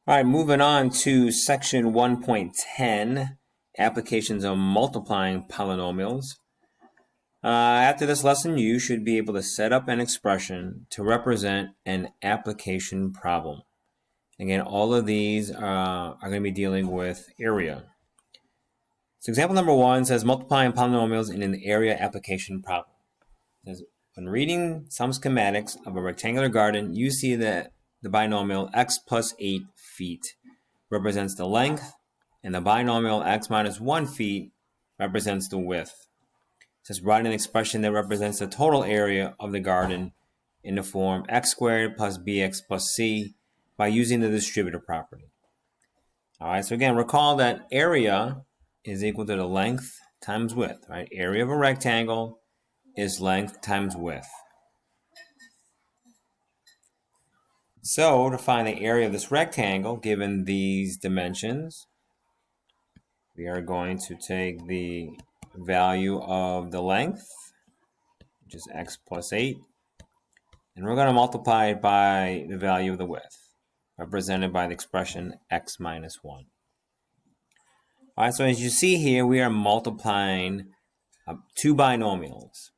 All right, moving on to section 1.10, applications of multiplying polynomials. After this lesson, you should be able to set up an expression to represent an application problem. Again, all of these are going to be dealing with area. So example number 1 says multiplying polynomials in an area application problem. It says, when reading some schematics of a rectangular garden, you see that the binomial x plus 8 feet represents the length, and the binomial x minus 1 feet represents the width. It says write an expression that represents the total area of the garden in the form x squared plus bx plus c by using the distributive property. All right, so again, recall that area is equal to the length times width, right? Area of a rectangle is length times width. So to find the area of this rectangle, given these dimensions, we are going to take the value of the length, which is x plus 8, and we're going to multiply it by the value of the width, represented by the expression x minus 1. All right, so as you see here, we are multiplying two binomials.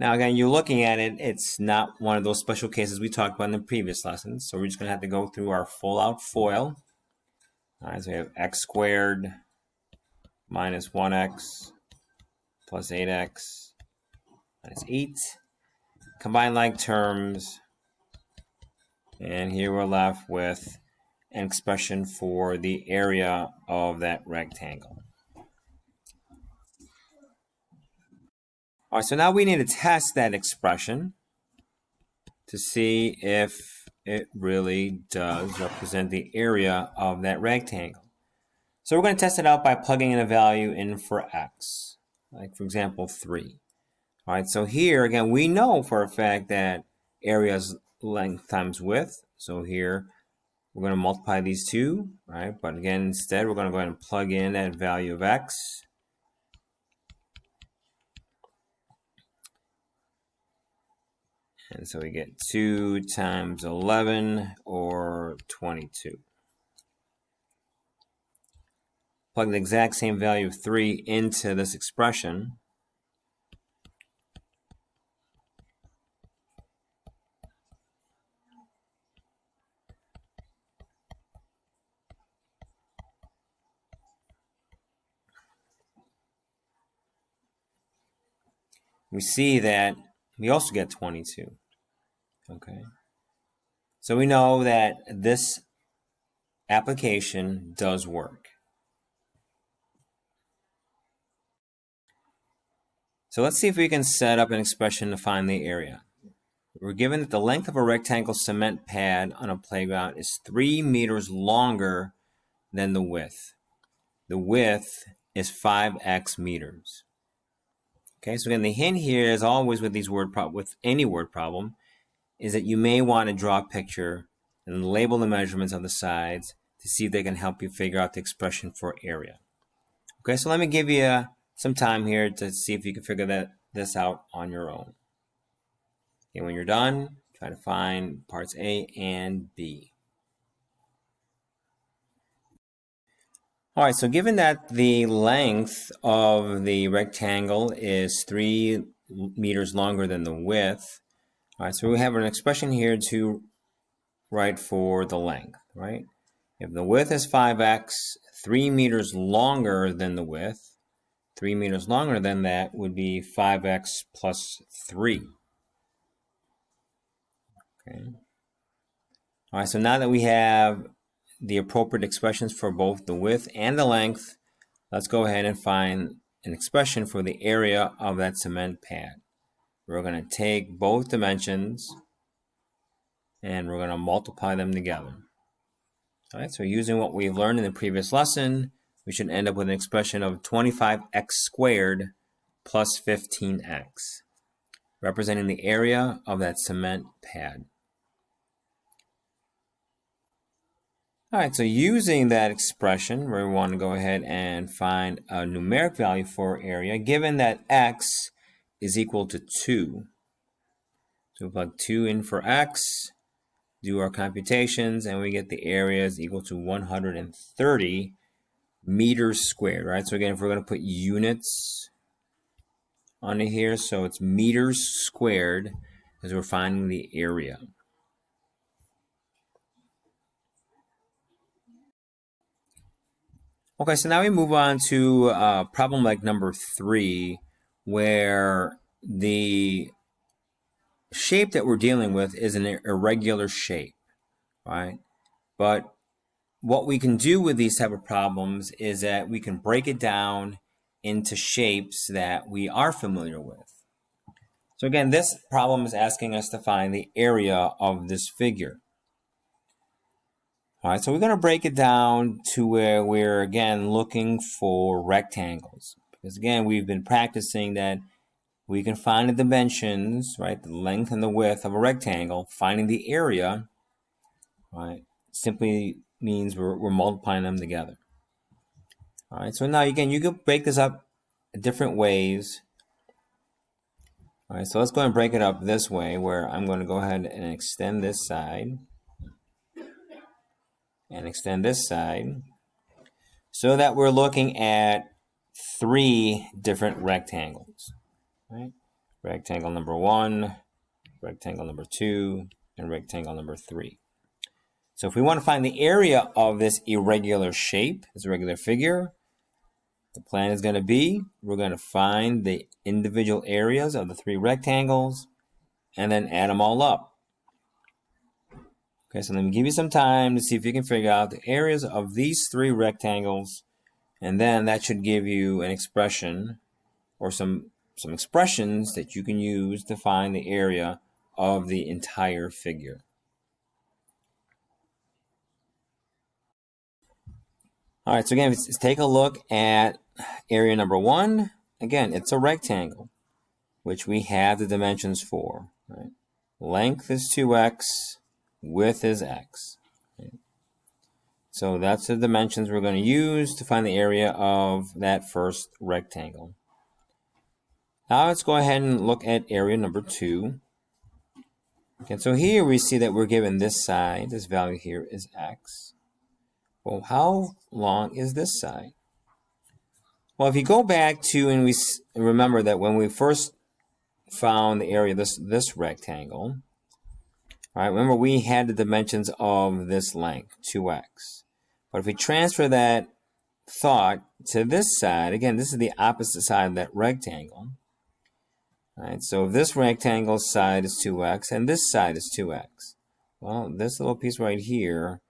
Now, again, you're looking at it, it's not one of those special cases we talked about in the previous lessons. So we're just going to have to go through our full-out FOIL. All right, so we have x squared minus 1x plus 8x minus 8. Combine like terms. And here we're left with an expression for the area of that rectangle. All right, so now we need to test that expression to see if it really does represent the area of that rectangle. So we're going to test it out by plugging in a value in for x, like for example 3. All right, so here again we know for a fact that area is length times width. So here we're going to multiply these two, right? But again, instead we're going to go ahead and plug in that value of x. And so we get 2 times 11, or 22. Plug the exact same value of 3 into this expression. We see that we also get 22. Okay. So we know that this application does work. So let's see if we can set up an expression to find the area. We're given that the length of a rectangle cement pad on a playground is 3 meters longer than the width. The width is 5x meters. Okay, so again, the hint here, as always with these with any word problem, is that you may want to draw a picture and label the measurements on the sides to see if they can help you figure out the expression for area. Okay, so let me give you some time here to see if you can figure this out on your own. Okay, when you're done, try to find parts A and B. All right, so given that the length of the rectangle is 3 meters longer than the width, all right, so we have an expression here to write for the length, right? If the width is 5x, 3 meters longer than the width, 3 meters longer than that would be 5x plus 3. Okay. All right, so now that we have the appropriate expressions for both the width and the length, let's go ahead and find an expression for the area of that cement pad. We're going to take both dimensions and we're going to multiply them together. All right, so using what we learned in the previous lesson, we should end up with an expression of 25x squared plus 15x, representing the area of that cement pad. All right, so using that expression, we want to go ahead and find a numeric value for area, given that x is equal to 2. So we plug 2 in for x. do our computations, and we get the area is equal to 130 meters squared, right? So again, if we're going to put units under here, so it's meters squared as we're finding the area. Okay, so now we move on to problem like number 3, where the shape that we're dealing with is an irregular shape, right? But what we can do with these type of problems is that we can break it down into shapes that we are familiar with. So again, this problem is asking us to find the area of this figure. All right, so we're going to break it down to where we're, again, looking for rectangles. Because, again, we've been practicing that we can find the dimensions, right, the length and the width of a rectangle. Finding the area, right, simply means we're multiplying them together. All right, so now, again, you can break this up different ways. All right, so let's go and break it up this way, where I'm going to go ahead and extend this side. And extend this side, so that we're looking at 3 different rectangles, right? Rectangle number 1, rectangle number 2, and rectangle number 3. So if we want to find the area of this irregular shape, this irregular figure, the plan is going to be, we're going to find the individual areas of the 3 rectangles and then add them all up. Okay, so let me give you some time to see if you can figure out the areas of these 3 rectangles, and then that should give you an expression or some expressions that you can use to find the area of the entire figure. All right, so again, let's take a look at area number 1. Again, it's a rectangle, which we have the dimensions for. Right? Length is 2x. Width is x. Okay. So that's the dimensions we're going to use to find the area of that first rectangle. Now let's go ahead and look at area number 2. Okay, so here we see that we're given this side, this value here is x. Well, how long is this side? Well, if you go back to, and we remember that when we first found the area of this rectangle, all right, remember we had the dimensions of this length, 2x. But if we transfer that thought to this side, again, this is the opposite side of that rectangle. All right, so if this rectangle side is 2x and this side is 2x, well, this little piece right here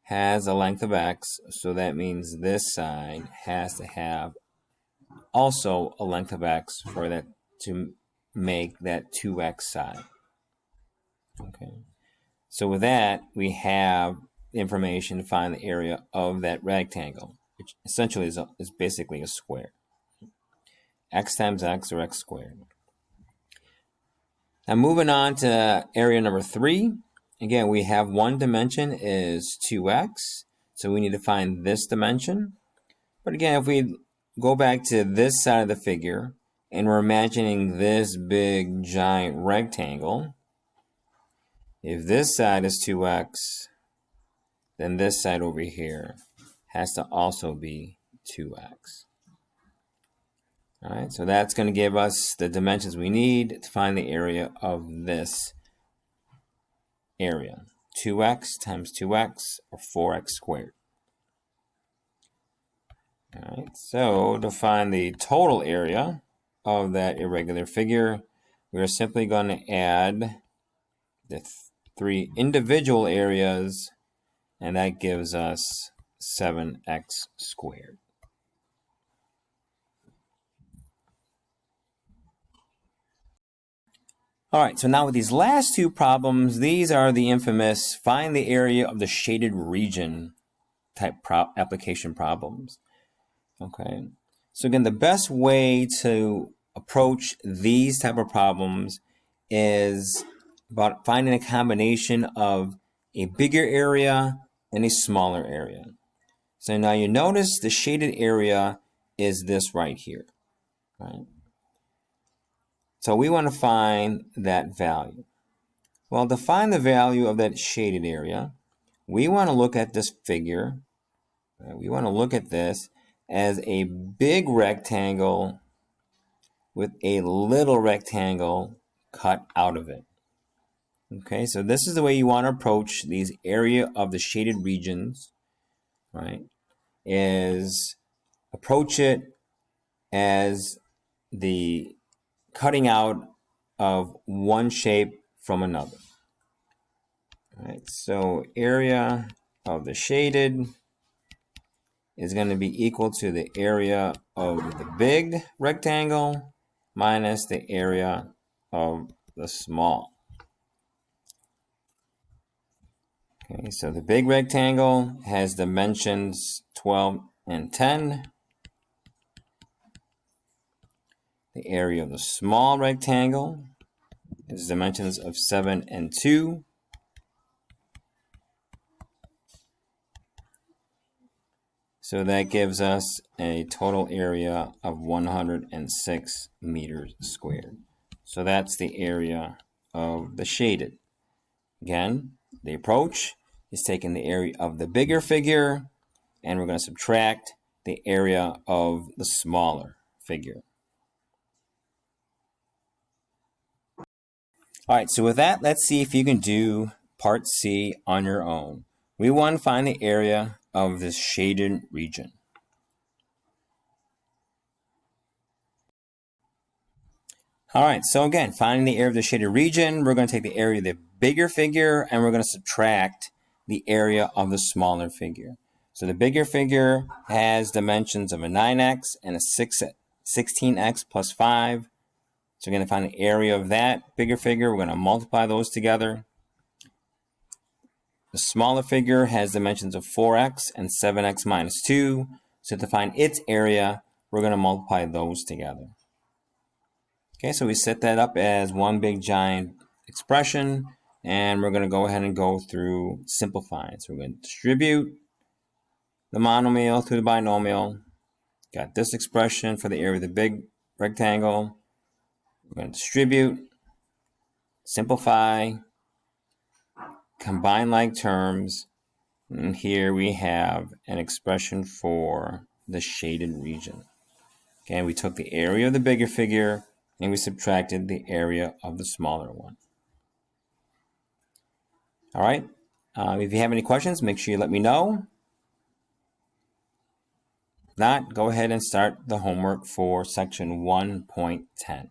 has a length of x, so that means this side has to have also a length of x for that to make that 2x side. Okay, so with that, we have information to find the area of that rectangle, which essentially is basically a square. X times x, or x squared. Now moving on to area number 3. Again, we have one dimension is 2x, so we need to find this dimension. But again, if we go back to this side of the figure, and we're imagining this big giant rectangle, if this side is 2x, then this side over here has to also be 2x. All right, so that's going to give us the dimensions we need to find the area of this area. 2x times 2x, or 4x squared. All right, so to find the total area of that irregular figure, we're simply going to add the 3 individual areas, and that gives us 7x squared. All right, so now with these last 2 problems, these are the infamous find the area of the shaded region type application problems. Okay, so again, the best way to approach these type of problems is about finding a combination of a bigger area and a smaller area. So now you notice the shaded area is this right here, right? So we want to find that value. Well, to find the value of that shaded area, we want to look at this figure. We want to look at this as a big rectangle with a little rectangle cut out of it. Okay, so this is the way you want to approach these area of the shaded regions, right? Is approach it as the cutting out of one shape from another. All right, so area of the shaded is going to be equal to the area of the big rectangle minus the area of the small. Okay, so the big rectangle has dimensions 12 and 10. The area of the small rectangle has dimensions of 7 and 2. So that gives us a total area of 106 meters squared. So that's the area of the shaded. Again, the approach is taking the area of the bigger figure, and we're going to subtract the area of the smaller figure. All right, so with that, let's see if you can do part C on your own. We want to find the area of this shaded region. All right, so again, finding the area of the shaded region, we're going to take the area of the bigger figure and we're going to subtract the area of the smaller figure. So the bigger figure has dimensions of a 9x and a 16x plus 5. So we're going to find the area of that bigger figure. We're going to multiply those together. The smaller figure has dimensions of 4x and 7x minus 2. So to find its area, we're going to multiply those together. Okay, so we set that up as one big giant expression, and we're going to go ahead and go through simplifying. So we're going to distribute the monomial through the binomial. Got this expression for the area of the big rectangle. We're going to distribute, simplify, combine like terms, and here we have an expression for the shaded region. Okay, we took the area of the bigger figure and we subtracted the area of the smaller one. All right, if you have any questions, make sure you let me know. If not, go ahead and start the homework for section 1.10.